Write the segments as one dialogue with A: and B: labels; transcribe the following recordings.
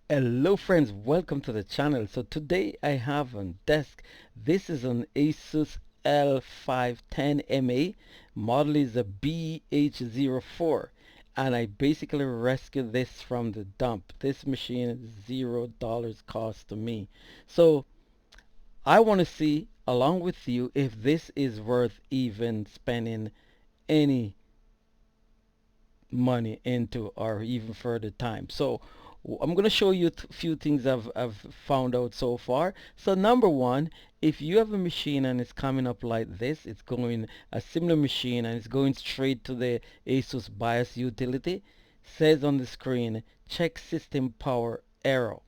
A: Hello friends, welcome to the channel. So today I have on desk, this is an ASUS L510MA, model is a BH04, and I basically rescued this from the dump. This machine is $0 cost to me. So I want to see along with you if this is worth even spending any money into or even further time. So I'm going to show you a few things I've found out so far. So number one, if you have a machine and it's coming up like this, it's going a similar machine and it's going straight to the ASUS BIOS utility, says on the screen, check system power error.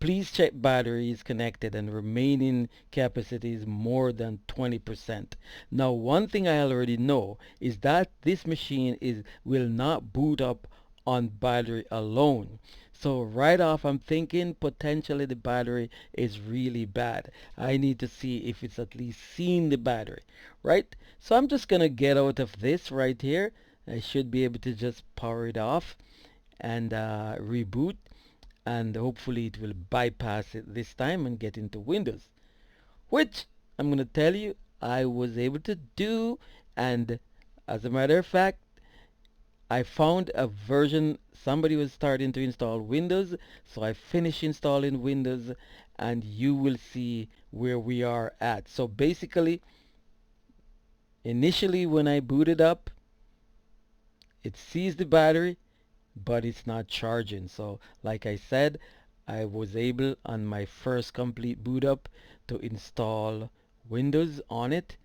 A: Please check battery is connected and remaining capacity is more than 20%. Now one thing I already know is that this machine will not boot up on battery alone. So right off I'm thinking potentially the battery is really bad. I need to see if it's at least seen the battery, right? So I'm just gonna get out of this right here. I should be able to just power it off and reboot, and hopefully it will bypass it this time and get into Windows, which I'm going to tell you I was able to do. And as a matter of fact, I found a version somebody was starting to install Windows, so I finished installing Windows and you will see where we are at. So basically, initially when I booted up, it sees the battery but it's not charging. So like I said, I was able on my first complete boot up to install Windows on it,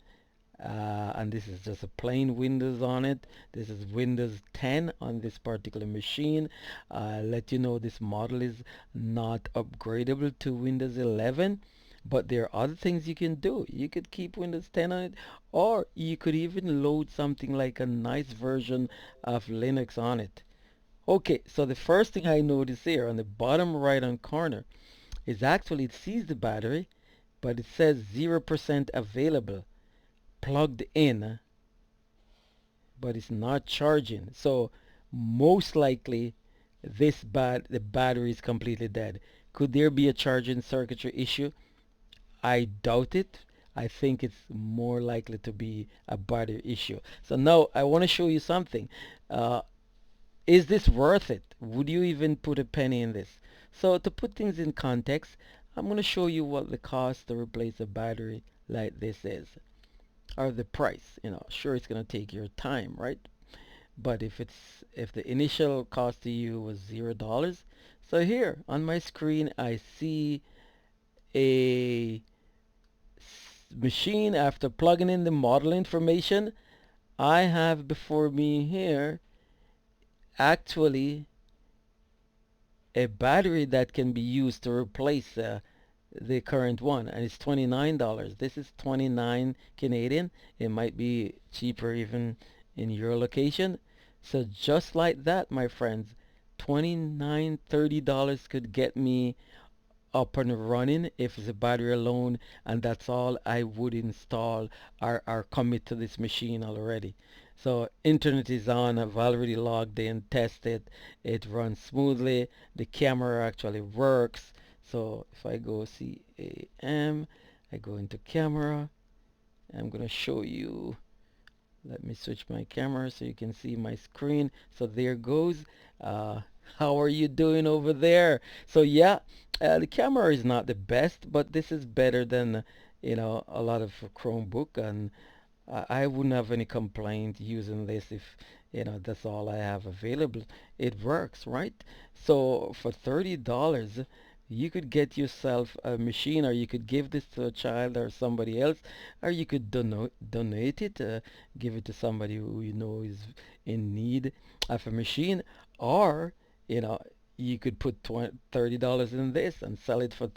A: and this is just a plain Windows on it. This is Windows 10 on this particular machine. Let you know this model is not upgradable to Windows 11, but there are other things you can do. You could keep Windows 10 on it, or you could even load something like a nice version of Linux on it. Okay, so the first thing I notice here on the bottom right hand corner is actually it sees the battery, but it says 0% available, plugged in, but it's not charging. So most likely the battery is completely dead. Could there be a charging circuitry issue? I doubt it. I think it's more likely to be a battery issue. So now I want to show you something. Uh, Is this worth it? Would you even put a penny in this? So to put things in context, I'm going to show you what the cost to replace a battery like this is, or the price. Sure, it's going to take your time, right? But if the initial cost to you was $0, so here on my screen I see a machine. After plugging in the model information, I have before me here actually a battery that can be used to replace the current one, and it's $29. This is 29 Canadian. It might be cheaper even in your location. So just like that, my friends, 29 $30 could get me up and running if it's a battery alone, and that's all I would install or commit to this machine already. So internet is on. I've already logged in, tested. It runs smoothly. The camera actually works. So if I go CAM, I go into camera. I'm gonna show you. Let me switch my camera so you can see my screen. So there goes. Uh, how are you doing over there? So yeah, the camera is not the best, but this is better than a lot of Chromebook, and I wouldn't have any complaint using this if that's all I have available. It works, right? So for $30, you could get yourself a machine, or you could give this to a child or somebody else, or you could donate it, give it to somebody who you know is in need of a machine, or you know you could put $30 in this and sell it for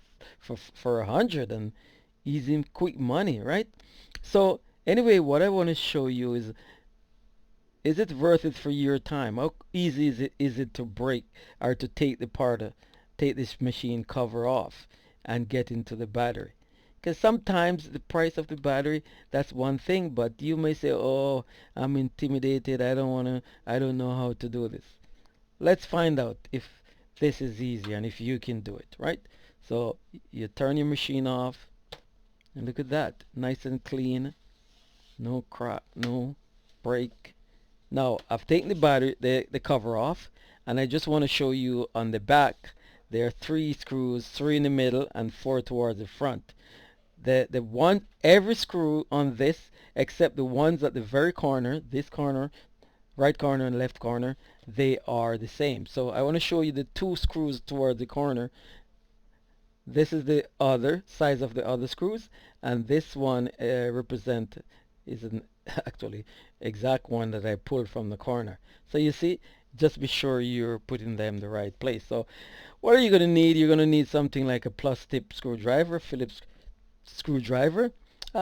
A: 100, and easy quick money, right? So anyway, what I want to show you is it worth it for your time? How easy is it to break or to take this machine cover off and get into the battery? Because sometimes the price of the battery, that's one thing, but you may say, oh, I'm intimidated, I don't know how to do this. Let's find out if This is easy, and if you can do it, right? So you turn your machine off, and look at that, nice and clean, no crack, no break. Now I've taken the battery, the cover off, and I just want to show you on the back. There are 3 screws, 3 in the middle and 4 towards the front. The one, every screw on this except the ones at the very corner, this corner, right corner and left corner, they are the same. So I want to show you the 2 screws towards the corner. This is the other size of the other screws, and this one represent is an actually exact one that I pulled from the corner. So you see, just be sure you're putting them the right place. So what are you going to need? You're going to need something like a plus tip screwdriver, Phillips screwdriver,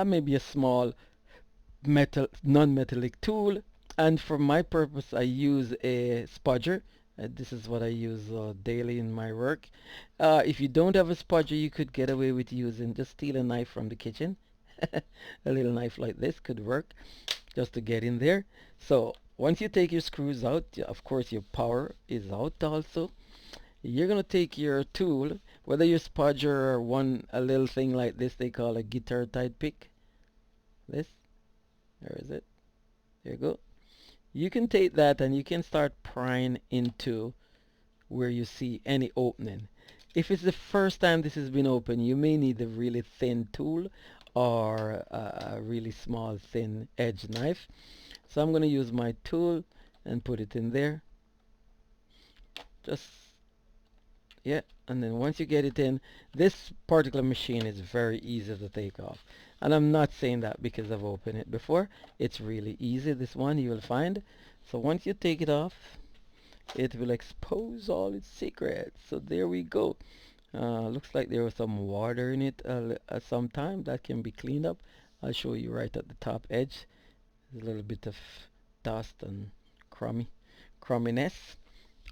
A: maybe a small metal non-metallic tool, and for my purpose I use a spudger. This is what I use daily in my work. If you don't have a spudger, you could get away with using, just steal a knife from the kitchen. A little knife like this could work just to get in there. So once you take your screws out, of course your power is out also. You're gonna take your tool, whether your spudger or a little thing like this they call a guitar type pick. This, there is it. There you go. You can take that and you can start prying into where you see any opening. If it's the first time this has been opened, you may need a really thin tool or a really small thin edge knife. So I'm going to use my tool and put it in there. Just, yeah, and then once you get it in, this particular machine is very easy to take off. And I'm not saying that because I've opened it before. It's really easy, this one you will find. So once you take it off, it will expose all its secrets. So there we go. Looks like there was some water in it at some time. That can be cleaned up. I'll show you right at the top edge. There's a little bit of dust and crumminess.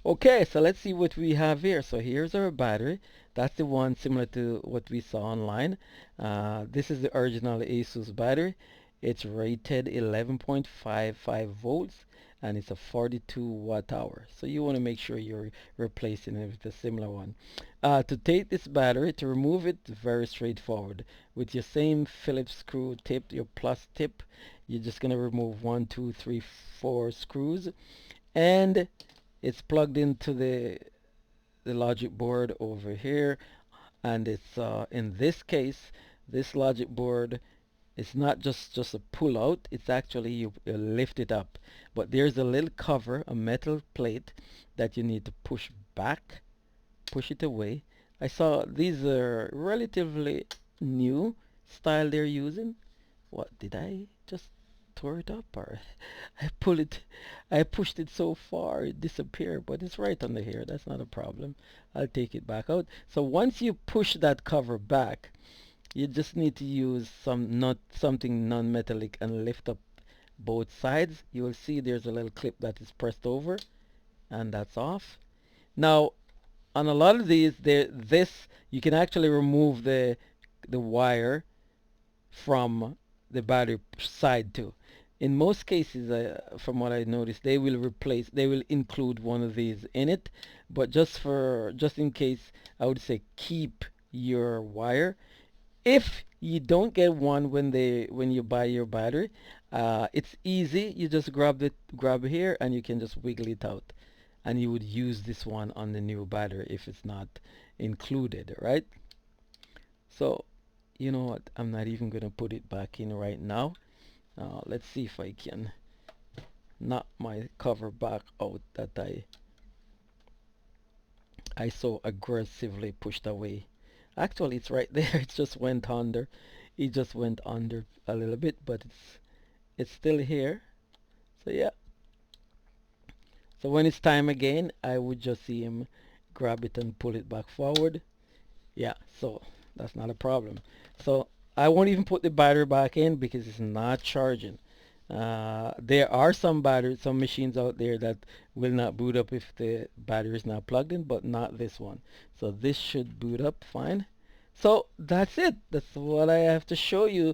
A: Okay, so let's see what we have here. So here's our battery. That's the one similar to what we saw online. This is the original ASUS battery. It's rated 11.55 volts and it's a 42 watt hour. So you want to make sure you're replacing it with a similar one. To take this battery, to remove it, very straightforward. With your same Phillips screw tip, your plus tip, you're just going to remove 1, 2, 3, 4 screws, and it's plugged into the logic board over here, and it's in this case, this logic board, it's not just a pull out, it's actually you lift it up, but there's a little cover, a metal plate that you need to push back, push it away. I saw these are relatively new style they're using. What did I just tore it up, or I pushed it so far it disappeared, but it's right under here. That's not a problem. I'll take it back out. So once you push that cover back, you just need to use something non-metallic and lift up both sides. You will see there's a little clip that is pressed over, and that's off. Now on a lot of these, this you can actually remove the wire from the battery side too. In most cases, from what I noticed, they will include one of these in it, but just in case, I would say keep your wire. If you don't get one when you buy your battery, it's easy. You just grab here and you can just wiggle it out, and you would use this one on the new battery if it's not included, right? So you know what, I'm not even gonna put it back in right now. Let's see if I can knock my cover back out that I so aggressively pushed away. Actually it's right there. It just went under. It just went under a little bit, but it's still here. So yeah, so when it's time again, I would just see him grab it and pull it back forward. Yeah, so that's not a problem. So I won't even put the battery back in because it's not charging. There are some machines out there that will not boot up if the battery is not plugged in, but not this one. So this should boot up fine. So that's it. That's what I have to show you.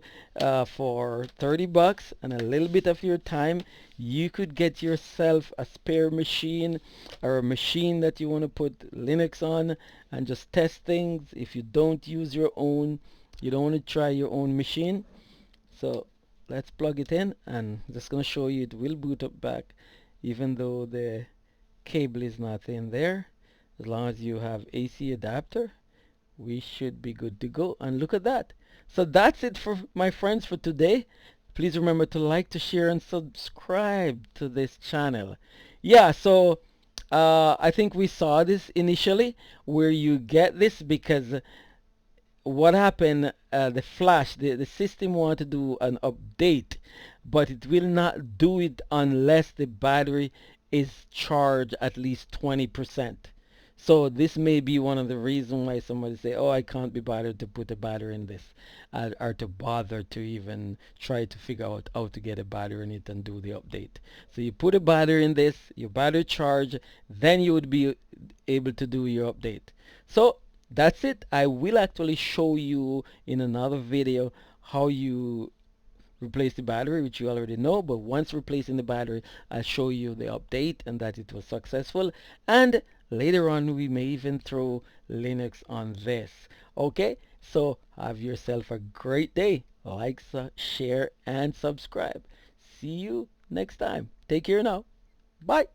A: For 30 bucks and a little bit of your time, you could get yourself a spare machine or a machine that you want to put Linux on and just test things. If you don't use your own, you don't want to try your own machine. So let's plug it in, and I'm just going to show you it will boot up back even though the cable is not in there. As long as you have AC adapter, we should be good to go. And look at that. So that's it for my friends for today. Please remember to like, to share, and subscribe to this channel. Yeah, so I think we saw this initially where you get this because what happened, the flash, the system want to do an update, but it will not do it unless the battery is charged at least 20%. So this may be one of the reasons why somebody say, oh, I can't be bothered to put a battery in this, or to bother to even try to figure out how to get a battery in it and do the update. So you put a battery in this, your battery charge, then you would be able to do your update. So that's it. I will actually show you in another video how you replace the battery, which you already know, but once replacing the battery, I'll show you the update and that it was successful, and later on we may even throw Linux on this. Okay, so have yourself a great day. Like, share, and subscribe. See you next time. Take care now. Bye.